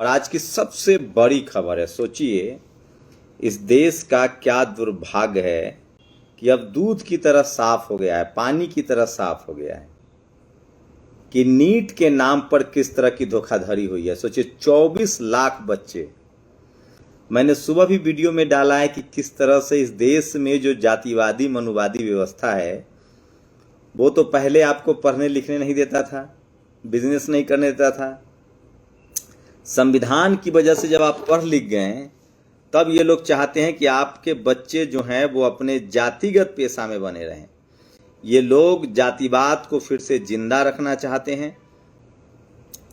और आज की सबसे बड़ी खबर है। सोचिए, इस देश का क्या दुर्भाग्य है कि अब दूध की तरह साफ हो गया है, पानी की तरह साफ हो गया है कि नीट के नाम पर किस तरह की धोखाधड़ी हुई है। सोचिए, 24 लाख बच्चे। मैंने सुबह भी वीडियो में डाला है कि किस तरह से इस देश में जो जातिवादी मनुवादी व्यवस्था है, वो तो पहले आपको पढ़ने लिखने नहीं देता था, बिजनेस नहीं करने देता था। संविधान की वजह से जब आप पढ़ लिख गए, तब ये लोग चाहते हैं कि आपके बच्चे जो हैं वो अपने जातिगत पेशा में बने रहें। ये लोग जातिवाद को फिर से जिंदा रखना चाहते हैं।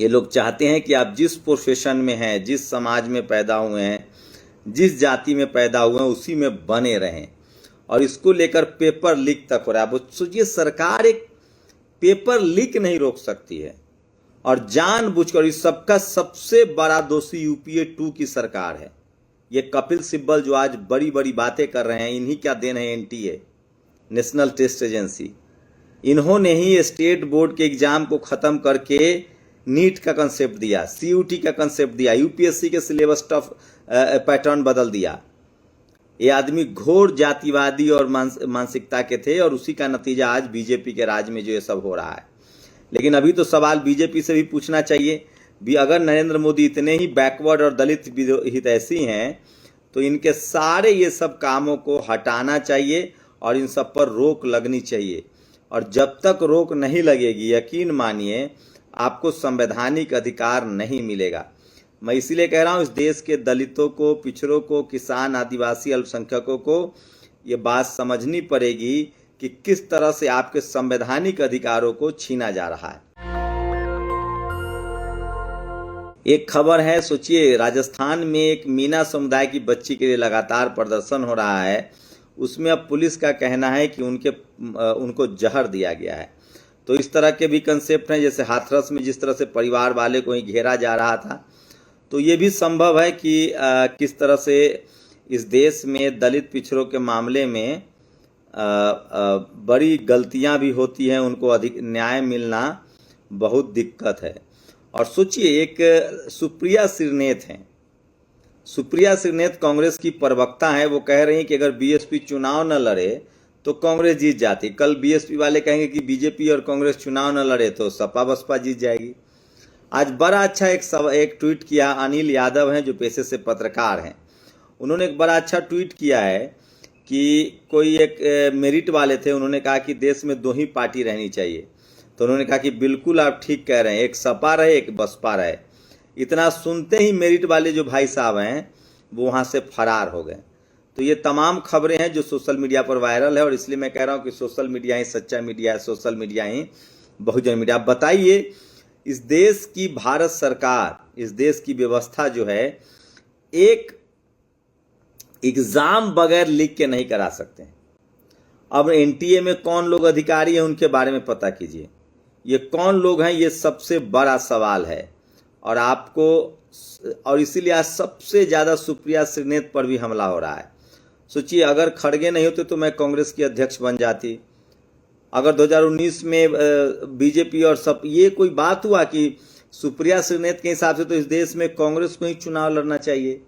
ये लोग चाहते हैं कि आप जिस प्रोफेशन में हैं, जिस समाज में पैदा हुए हैं, जिस जाति में पैदा हुए हैं, उसी में बने रहें। और इसको लेकर पेपर लीक तक हो रहा है। वो सोचिए, सरकार एक पेपर लीक नहीं रोक सकती है, और जानबूझकर इस सबका सबसे बड़ा दोषी यूपीए 2 की सरकार है। ये कपिल सिब्बल जो आज बड़ी बड़ी बातें कर रहे हैं, इन्हीं क्या देन है। एनटीए, नेशनल टेस्ट एजेंसी, इन्होंने ही स्टेट बोर्ड के एग्जाम को खत्म करके नीट का कंसेप्ट दिया, सीयूटी का कंसेप्ट दिया, यूपीएससी के सिलेबस टफ पैटर्न बदल दिया। ये आदमी घोर जातिवादी और मानसिकता के थे, और उसी का नतीजा आज बीजेपी के राज में जो ये सब हो रहा है। लेकिन अभी तो सवाल बीजेपी से भी पूछना चाहिए भी, अगर नरेंद्र मोदी इतने ही बैकवर्ड और दलित हितैषी हैं, तो इनके सारे ये सब कामों को हटाना चाहिए और इन सब पर रोक लगनी चाहिए। और जब तक रोक नहीं लगेगी, यकीन मानिए, आपको संवैधानिक अधिकार नहीं मिलेगा। मैं इसीलिए कह रहा हूँ, इस देश के दलितों को, पिछड़ों को, किसान, आदिवासी, अल्पसंख्यकों को ये बात समझनी पड़ेगी कि किस तरह से आपके संवैधानिक अधिकारों को छीना जा रहा है। एक खबर है, सोचिए, राजस्थान में एक मीना समुदाय की बच्ची के लिए लगातार प्रदर्शन हो रहा है। उसमें अब पुलिस का कहना है कि उनको जहर दिया गया है। तो इस तरह के भी कंसेप्ट हैं, जैसे हाथरस में जिस तरह से परिवार वाले को ही घेरा जा रहा था, तो ये भी संभव है कि किस तरह से इस देश में दलित पिछड़ों के मामले में बड़ी गलतियां भी होती हैं, उनको अधिक न्याय मिलना बहुत दिक्कत है। और सोचिए, एक सुप्रिया श्रीनेत हैं। सुप्रिया श्रीनेत कांग्रेस की प्रवक्ता है। वो कह रही हैं कि अगर बीएसपी चुनाव न लड़े तो कांग्रेस जीत जाती। कल बीएसपी वाले कहेंगे कि बीजेपी और कांग्रेस चुनाव न लड़े तो सपा बसपा जीत जाएगी। आज बड़ा अच्छा एक ट्वीट किया। अनिल यादव हैं, जो पेशे से पत्रकार हैं। उन्होंने एक बड़ा अच्छा ट्वीट किया है कि कोई एक मेरिट वाले थे, उन्होंने कहा कि देश में 2 ही पार्टी रहनी चाहिए। तो उन्होंने कहा कि बिल्कुल आप ठीक कह रहे हैं, एक सपा रहे, एक बसपा रहे। इतना सुनते ही मेरिट वाले जो भाई साहब हैं वो वहाँ से फरार हो गए। तो ये तमाम खबरें हैं जो सोशल मीडिया पर वायरल है, और इसलिए मैं कह रहा हूँ कि सोशल मीडिया ही सच्चा मीडिया है, सोशल मीडिया ही बहुजन मीडिया। आप बताइए, इस देश की भारत सरकार, इस देश की व्यवस्था जो है, एक एग्जाम बगैर लिख के नहीं करा सकते हैं। अब एनटीए में कौन लोग अधिकारी हैं, उनके बारे में पता कीजिए। ये कौन लोग हैं, ये सबसे बड़ा सवाल है। और आपको, और इसीलिए आज सबसे ज़्यादा सुप्रिया श्रीनेत पर भी हमला हो रहा है। सोचिए, अगर खड़गे नहीं होते तो मैं कांग्रेस की अध्यक्ष बन जाती। अगर 2019 में बीजेपी और सब, ये कोई बात हुआ कि सुप्रिया श्रीनेत के हिसाब से तो इस देश में कांग्रेस को ही चुनाव लड़ना चाहिए।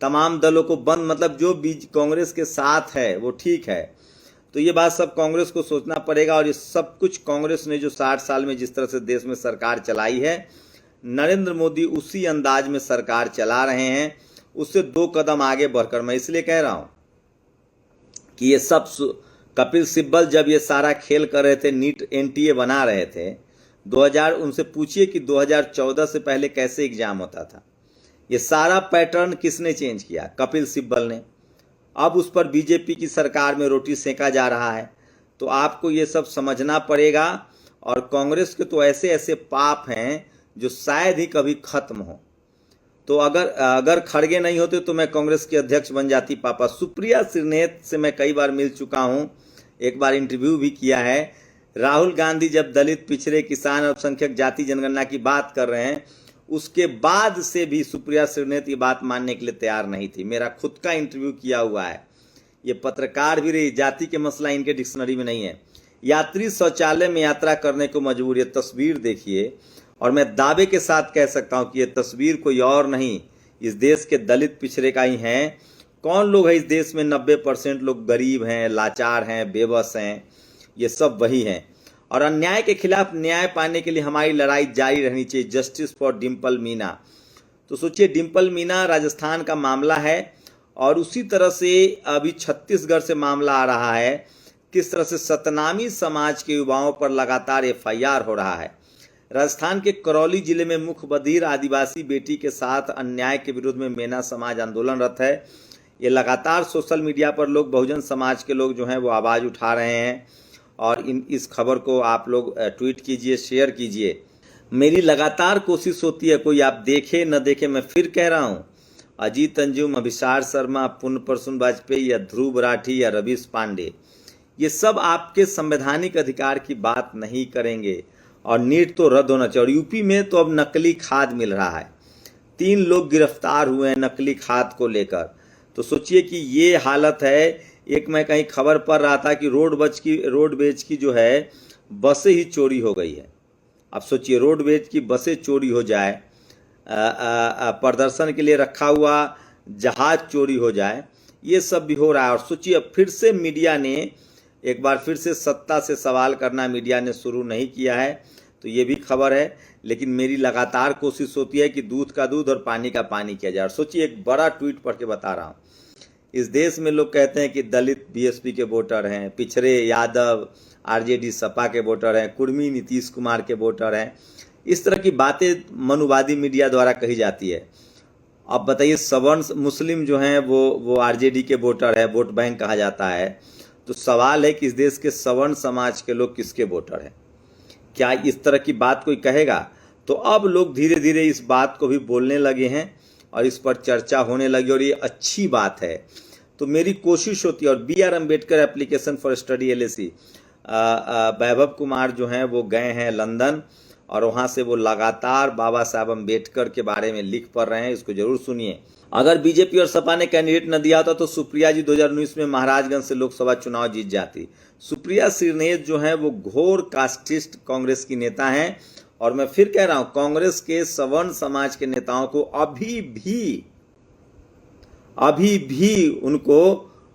तमाम दलों को बंद, मतलब जो कांग्रेस के साथ है वो ठीक है। तो ये बात सब कांग्रेस को सोचना पड़ेगा। और ये सब कुछ कांग्रेस ने जो 60 साल में जिस तरह से देश में सरकार चलाई है, नरेंद्र मोदी उसी अंदाज में सरकार चला रहे हैं, उससे 2 कदम आगे बढ़कर। मैं इसलिए कह रहा हूँ कि ये सब कपिल सिब्बल जब ये सारा खेल कर रहे थे, नीट एनटीए बना रहे थे 2000, उनसे पूछिए कि 2014 से पहले कैसे एग्जाम होता था। ये सारा पैटर्न किसने चेंज किया? कपिल सिब्बल ने। अब उस पर बीजेपी की सरकार में रोटी सेका जा रहा है। तो आपको ये सब समझना पड़ेगा। और कांग्रेस के तो ऐसे ऐसे पाप हैं जो शायद ही कभी खत्म हो। तो अगर खड़गे नहीं होते तो मैं कांग्रेस के अध्यक्ष बन जाती पापा। सुप्रिया श्रीनेत से मैं कई बार मिल चुका हूँ, एक बार इंटरव्यू भी किया है। राहुल गांधी जब दलित, पिछड़े, किसान, अल्पसंख्यक, जाति जनगणना की बात कर रहे हैं, उसके बाद से भी सुप्रिया श्रीनेत ये बात मानने के लिए तैयार नहीं थी। मेरा खुद का इंटरव्यू किया हुआ है। ये पत्रकार भी रही, जाति के मसला इनके डिक्शनरी में नहीं है। यात्री शौचालय में यात्रा करने को मजबूर, ये तस्वीर देखिए। और मैं दावे के साथ कह सकता हूं कि यह तस्वीर कोई और नहीं, इस देश के दलित पिछड़े का ही है। कौन लोग हैं इस देश में? 90% लोग गरीब हैं, लाचार हैं, बेबस हैं, ये सब वही हैं। और अन्याय के खिलाफ न्याय पाने के लिए हमारी लड़ाई जारी रहनी चाहिए। Justice for Dimple Meena. तो सोचिए, डिम्पल मीना राजस्थान का मामला है और उसी तरह से अभी छत्तीसगढ़ से मामला आ रहा है। किस तरह से सतनामी समाज के युवाओं पर लगातार FIR हो रहा है। राजस्थान के करौली जिले में मुख्य बधिर आदिवासी बेटी के साथ अन्याय के विरोध में मेना समाज आंदोलनरत है। ये लगातार सोशल मीडिया पर लोग, बहुजन समाज के लोग जो हैं वो आवाज़ उठा रहे हैं और इस खबर को आप लोग ट्वीट कीजिए, शेयर कीजिए। मेरी लगातार कोशिश होती है, कोई आप देखे न देखे, मैं फिर कह रहा हूँ, अजीत अंजुम, अभिसार शर्मा, पुण्य प्रसून वाजपेयी या ध्रुव राठी या रवीश पांडे, ये सब आपके संवैधानिक अधिकार की बात नहीं करेंगे। और नीट तो रद्द होना चाहिए। और यूपी में तो अब नकली खाद मिल रहा है, 3 लोग गिरफ्तार हुए हैं नकली खाद को लेकर। तो सोचिए कि ये हालत है। एक मैं कहीं खबर पढ़ रहा था कि रोडवेज की जो है बसें ही चोरी हो गई है। अब सोचिए, रोडवेज की बसें चोरी हो जाए, प्रदर्शन के लिए रखा हुआ जहाज चोरी हो जाए, ये सब भी हो रहा है। और सोचिए, अब फिर से मीडिया ने एक बार फिर से सत्ता से सवाल करना मीडिया ने शुरू नहीं किया है, तो ये भी खबर है। लेकिन मेरी लगातार कोशिश होती है कि दूध का दूध और पानी का पानी किया जाए। और सोचिए, एक बड़ा ट्वीट पढ़ के बता रहा हूँ, इस देश में लोग कहते हैं कि दलित BSP के वोटर हैं, पिछड़े यादव RJD सपा के वोटर हैं, कुर्मी नीतीश कुमार के वोटर हैं। इस तरह की बातें मनुवादी मीडिया द्वारा कही जाती है। अब बताइए, सवर्ण मुस्लिम जो हैं वो RJD के वोटर है, वोट बैंक कहा जाता है। तो सवाल है कि इस देश के सवर्ण समाज के लोग किसके वोटर हैं? क्या इस तरह की बात कोई कहेगा? तो अब लोग धीरे धीरे इस बात को भी बोलने लगे हैं और इस पर चर्चा होने लगी, और ये अच्छी बात है। तो मेरी कोशिश होती है। और BR Ambedkar application for study LAC, Vaibhav Kumar जो हैं वो गए हैं लंदन, और वहाँ से वो लगातार बाबा साहब अम्बेडकर के बारे में लिख पढ़ रहे हैं। इसको जरूर सुनिए। अगर बीजेपी और सपा ने कैंडिडेट न दिया होता तो सुप्रिया जी 2019 में महाराजगंज से लोकसभा चुनाव जीत जाती। सुप्रिया श्रीनेत जो है वो घोर कास्टिस्ट कांग्रेस की नेता हैं। और मैं फिर कह रहा हूं, कांग्रेस के सवर्ण समाज के नेताओं को अभी भी उनको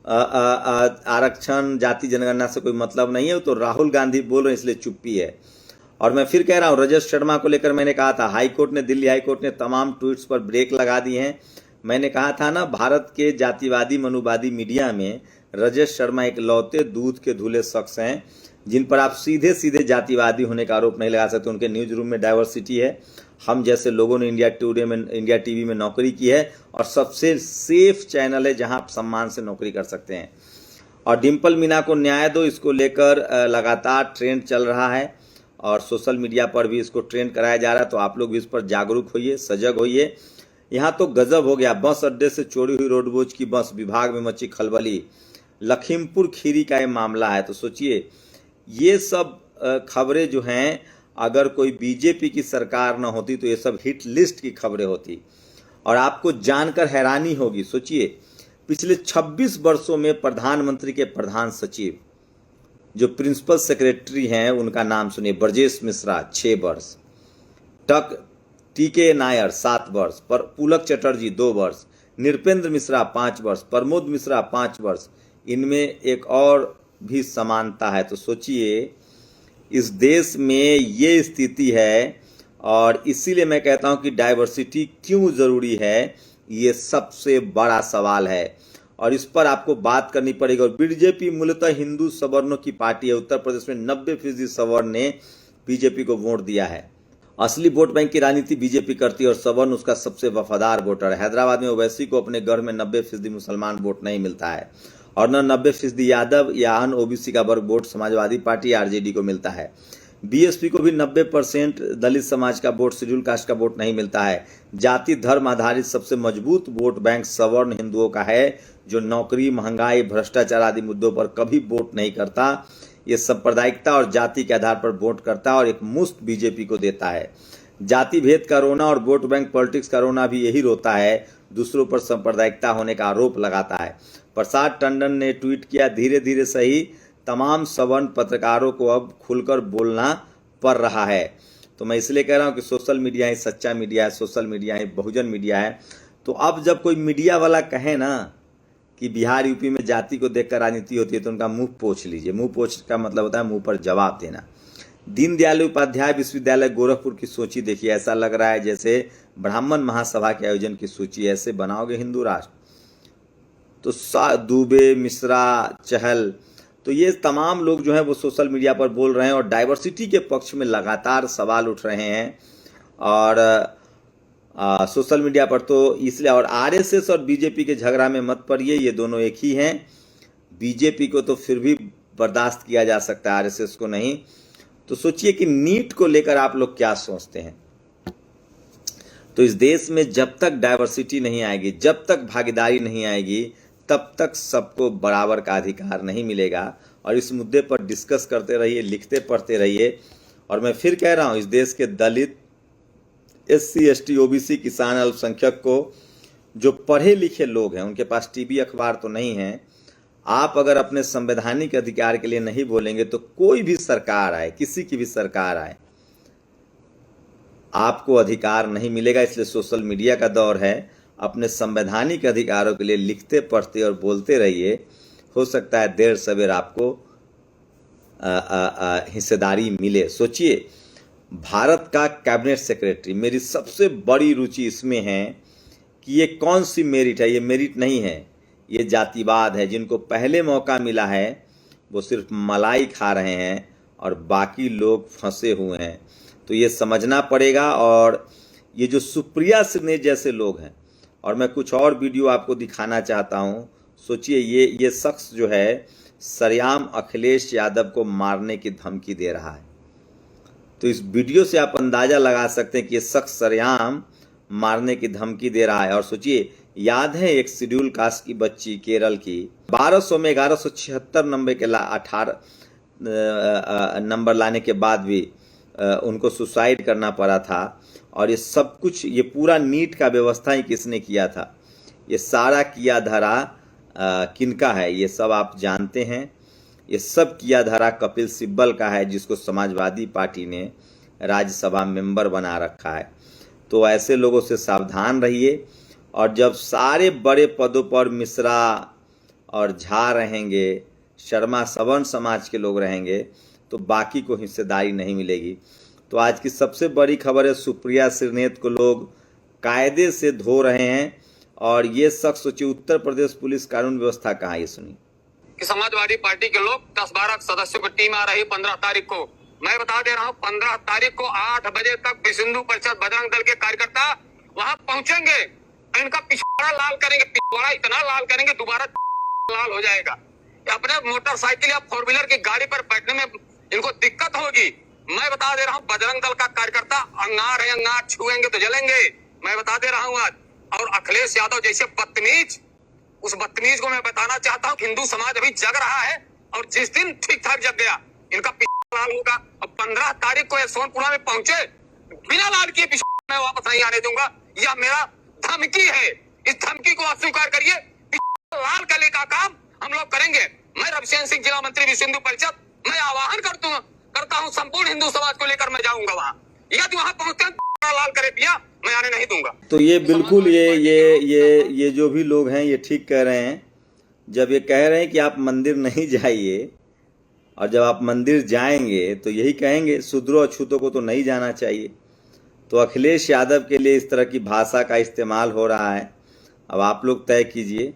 आरक्षण, जाति जनगणना से कोई मतलब नहीं है। तो राहुल गांधी बोल रहे हैं, इसलिए चुप्पी है। और मैं फिर कह रहा हूं, रजत शर्मा को लेकर मैंने कहा था, दिल्ली हाईकोर्ट ने तमाम ट्वीट्स पर ब्रेक लगा दिए हैं। मैंने कहा था ना, भारत के जातिवादी मनुवादी मीडिया में रजत शर्मा एक लौते दूध के धुले शख्स हैं जिन पर आप सीधे सीधे जातिवादी होने का आरोप नहीं लगा सकते। उनके न्यूज रूम में डाइवर्सिटी है। हम जैसे लोगों ने इंडिया TV में नौकरी की है, और सबसे सेफ चैनल है जहां आप सम्मान से नौकरी कर सकते हैं। और डिम्पल मीना को न्याय दो, इसको लेकर लगातार ट्रेंड चल रहा है और सोशल मीडिया पर भी इसको ट्रेंड कराया जा रहा है। तो आप लोग भी इस पर जागरूक होइए, सजग होइए। यहाँ तो गजब हो गया, बस अड्डे से चोरी हुई रोडवेज की बस, विभाग में मची खलबली। लखीमपुर खीरी का ये मामला है। तो सोचिए, ये सब खबरें जो हैं, अगर कोई बीजेपी की सरकार न होती तो ये सब हिट लिस्ट की खबरें होती। और आपको जानकर हैरानी होगी, सोचिए, पिछले 26 वर्षों में प्रधानमंत्री के प्रधान सचिव जो प्रिंसिपल सेक्रेटरी हैं, उनका नाम सुनिए, ब्रजेश मिश्रा 6 वर्ष, TK नायर 7 वर्ष, पुलक चटर्जी 2 वर्ष, नृपेंद्र मिश्रा 5 वर्ष, प्रमोद मिश्रा 5 वर्ष। इनमें एक और भी समानता है। तो सोचिए, इस देश में ये स्थिति है। और इसीलिए मैं कहता हूं कि डाइवर्सिटी क्यों जरूरी है, ये सबसे बड़ा सवाल है और इस पर आपको बात करनी पड़ेगी। और बीजेपी मूलतः हिंदू सवर्णों की पार्टी है। उत्तर प्रदेश में 90% सवर्ण ने बीजेपी को वोट दिया है। असली वोट बैंक की राजनीति बीजेपी करती है और सवर्ण उसका सबसे वफादार वोटर है। हैदराबाद में ओवैसी को अपने गढ़ में 90% मुसलमान वोट नहीं मिलता है और न 90% यादव या अन्य OBC का वर्ग वोट समाजवादी पार्टी RJD को मिलता है। BSP को भी 90% दलित समाज का वोट, शेड्यूल कास्ट का वोट नहीं मिलता है। जाति धर्म आधारित सबसे मजबूत वोट बैंक सवर्ण हिंदुओं का है, जो नौकरी, महंगाई, भ्रष्टाचार आदि मुद्दों पर कभी वोट नहीं करता। ये सांप्रदायिकता और जाति के आधार पर वोट करता है और एक मुफ्त बीजेपी को देता है। जाति भेद का रोना और वोट बैंक पॉलिटिक्स का रोना भी यही रोता है, दूसरों पर सांप्रदायिकता होने का आरोप लगाता है। प्रसाद टंडन ने ट्वीट किया, धीरे धीरे सही तमाम सवर्ण पत्रकारों को अब खुलकर बोलना पड़ रहा है। तो मैं इसलिए कह रहा हूँ कि सोशल मीडिया ही सच्चा मीडिया है, सोशल मीडिया ही बहुजन मीडिया है। तो अब जब कोई मीडिया वाला कहे ना कि बिहार यूपी में जाति को देखकर राजनीति होती है, तो उनका मुंह पोंछ लीजिए। मुंह पोंछ का मतलब होता है मुंह पर जवाब देना। दीनदयाल उपाध्याय विश्वविद्यालय गोरखपुर की सूची देखिए, ऐसा लग रहा है जैसे ब्राह्मण महासभा के आयोजन की सूची। ऐसे बनाओगे हिंदू राष्ट्र? तो दुबे, मिश्रा, चहल, तो ये तमाम लोग जो हैं वो सोशल मीडिया पर बोल रहे हैं और डाइवर्सिटी के पक्ष में लगातार सवाल उठ रहे हैं। और सोशल मीडिया पर तो इसलिए, और आरएसएस और बीजेपी के झगड़ा में मत पड़िए, ये दोनों एक ही हैं। बीजेपी को तो फिर भी बर्दाश्त किया जा सकता है, आरएसएस को नहीं। तो सोचिए कि नीट को लेकर आप लोग क्या सोचते हैं। तो इस देश में जब तक डाइवर्सिटी नहीं आएगी, जब तक भागीदारी नहीं आएगी, तब तक सबको बराबर का अधिकार नहीं मिलेगा। और इस मुद्दे पर डिस्कस करते रहिए, लिखते पढ़ते रहिए। और मैं फिर कह रहा हूं, इस देश के दलित, एससी, एसटी, ओबीसी, किसान, अल्पसंख्यक को जो पढ़े लिखे लोग हैं, उनके पास टीवी अखबार तो नहीं है, आप अगर अपने संवैधानिक अधिकार के लिए नहीं बोलेंगे तो कोई भी सरकार आए, किसी की भी सरकार आए, आपको अधिकार नहीं मिलेगा। इसलिए सोशल मीडिया का दौर है, अपने संवैधानिक अधिकारों के लिए लिखते पढ़ते और बोलते रहिए। हो सकता है देर सवेर आपको हिस्सेदारी मिले। सोचिए, भारत का कैबिनेट सेक्रेटरी, मेरी सबसे बड़ी रुचि इसमें है कि ये कौन सी मेरिट है। ये मेरिट नहीं है, ये जातिवाद है। जिनको पहले मौका मिला है वो सिर्फ मलाई खा रहे हैं और बाकी लोग फंसे हुए हैं। तो ये समझना पड़ेगा। और ये जो सुप्रिया सिन्हा जैसे लोग हैं, और मैं कुछ और वीडियो आपको दिखाना चाहता हूं। सोचिए, ये शख्स जो है सरेआम अखिलेश यादव को मारने की धमकी दे रहा है। तो इस वीडियो से आप अंदाजा लगा सकते हैं कि ये शख्स सरेआम मारने की धमकी दे रहा है। और सोचिए, याद है एक शेड्यूल कास्ट की बच्ची केरल की 1200 में 1176 नंबर के 18 नंबर लाने के बाद भी उनको सुसाइड करना पड़ा था। और ये सब कुछ, ये पूरा नीट का व्यवस्था ही किसने किया था? ये सारा किया धरा किनका है? ये सब आप जानते हैं। ये सब किया धरा कपिल सिब्बल का है, जिसको समाजवादी पार्टी ने राज्यसभा मेंबर बना रखा है। तो ऐसे लोगों से सावधान रहिए। और जब सारे बड़े पदों पर मिश्रा और झा रहेंगे, शर्मा सवर्ण समाज के लोग रहेंगे, तो बाकी को हिस्सेदारी नहीं मिलेगी। तो आज की सबसे बड़ी खबर है, सुप्रिया सिन्हा को लोग कायदे से धो रहे हैं। और ये शख्स, सोचिए, उत्तर प्रदेश पुलिस कानून व्यवस्था कहाँ, ये सुनिए। कि समाजवादी पार्टी के लोग 10-12 सदस्यों की टीम आ रही 15 तारीख को। मैं बता दे रहा हूँ, 15 तारीख को 8 बजे तक विश्व हिंदू परिषद बजरंग दल के कार्यकर्ता वहाँ पहुंचेंगे। इनका पिछवाड़ा लाल करेंगे, पिछवाड़ा इतना लाल करेंगे दोबारा लाल हो जाएगा। अपने मोटरसाइकिल या 4 व्हीलर की गाड़ी पर बैठने में इनको दिक्कत होगी। मैं बता दे रहा हूँ, बजरंग दल का कार्यकर्ता अंगार है, अंगार छुएंगे तो जलेंगे। मैं बता दे रहा हूँ आज। और अखिलेश यादव जैसे बदतमीज, उस बदतमीज को मैं बताना चाहता हूँ, हिंदू समाज अभी जग रहा है। और जिस दिन ठीक ठाक जग गया, इनका पिछवाड़ा लाल होगा। अब 15 तारीख को सोनपुरा में पहुंचे, बिना लाल किए पिछवाड़ा मैं वापस नहीं आने दूंगा। यह मेरा धमकी है। इस धमकी को अस्वीकार करिए। लाल कले का काम हम लोग करेंगे। मैं रविशंकर सिंह, जिला मंत्री विश्व हिंदू परिषद, मैं आह्वान करता हूँ संपूर्ण हिंदू समाज को लेकर मैं जाऊंगा वहाँ। यदि वहाँ पहुंचते हैं लाल करे पिया, मैं आने नहीं दूंगा। तो ये बिल्कुल ये जो भी लोग हैं ये ठीक कह रहे हैं। जब ये कह रहे हैं कि आप मंदिर नहीं जाइए, और जब आप मंदिर जाएंगे तो यही कहेंगे शूद्रों अछूतों को तो नहीं जाना चाहिए। तो अखिलेश यादव के लिए इस तरह की भाषा का इस्तेमाल हो रहा है। अब आप लोग तय कीजिए।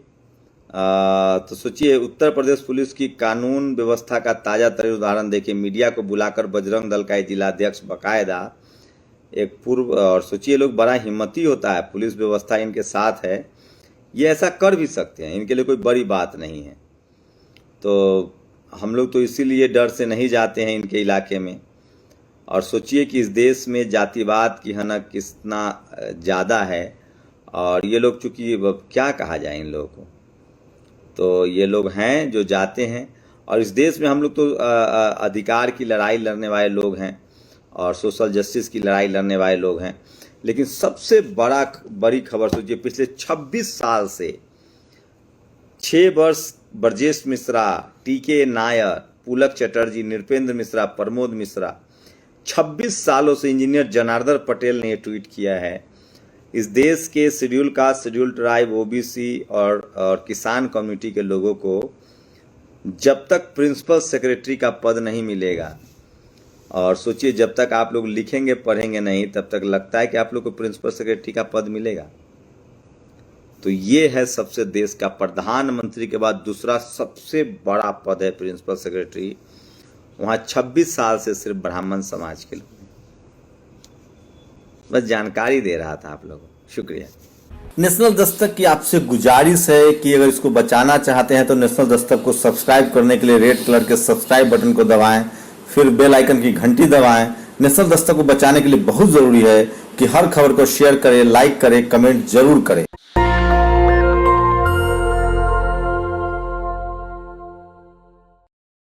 तो सोचिए, उत्तर प्रदेश पुलिस की कानून व्यवस्था का ताज़ा तरीन उदाहरण देखिए। मीडिया को बुलाकर बजरंग दल का जिलाध्यक्ष बाकायदा एक पूर्व, और सोचिए लोग बड़ा हिम्मती होता है, पुलिस व्यवस्था इनके साथ है, ये ऐसा कर भी सकते हैं, इनके लिए कोई बड़ी बात नहीं है। तो हम लोग तो इसीलिए डर से नहीं जाते हैं इनके इलाके में। और सोचिए कि इस देश में जातिवाद की हनक कितना ज़्यादा है। और ये लोग, चूँकि क्या कहा जाए इन लोगों को, तो ये लोग हैं जो जाते हैं। और इस देश में हम लोग तो अधिकार की लड़ाई लड़ने वाले लोग हैं और सोशल जस्टिस की लड़ाई लड़ने वाले लोग हैं। लेकिन सबसे बड़ी खबर सोचिए, पिछले 26 साल से 6 वर्ष ब्रजेश मिश्रा, टीके नायर, पुलक चटर्जी, नृपेंद्र मिश्रा, प्रमोद मिश्रा, 26 सालों से इंजीनियर जनार्दन पटेल ने ये ट्वीट किया है। इस देश के schedule caste, schedule tribe, OBC और किसान कम्युनिटी के लोगों को जब तक प्रिंसिपल सेक्रेटरी का पद नहीं मिलेगा, और सोचिए जब तक आप लोग लिखेंगे पढ़ेंगे नहीं तब तक लगता है कि आप लोग को प्रिंसिपल सेक्रेटरी का पद मिलेगा। तो ये है सबसे देश का प्रधानमंत्री के बाद दूसरा सबसे बड़ा पद है प्रिंसिपल सेक्रेटरी। वहाँ 26 साल से सिर्फ ब्राह्मण समाज के लोग। बस जानकारी दे रहा था आप लोगों को। शुक्रिया। नेशनल दस्तक की आपसे गुजारिश है कि अगर इसको बचाना चाहते हैं तो नेशनल दस्तक को सब्सक्राइब करने के लिए रेड कलर के सब्सक्राइब बटन को दबाएं, फिर बेल आइकन की घंटी दबाएं। नेशनल दस्तक को बचाने के लिए बहुत जरूरी है कि हर खबर को शेयर करें, लाइक करें, कमेंट जरूर करें।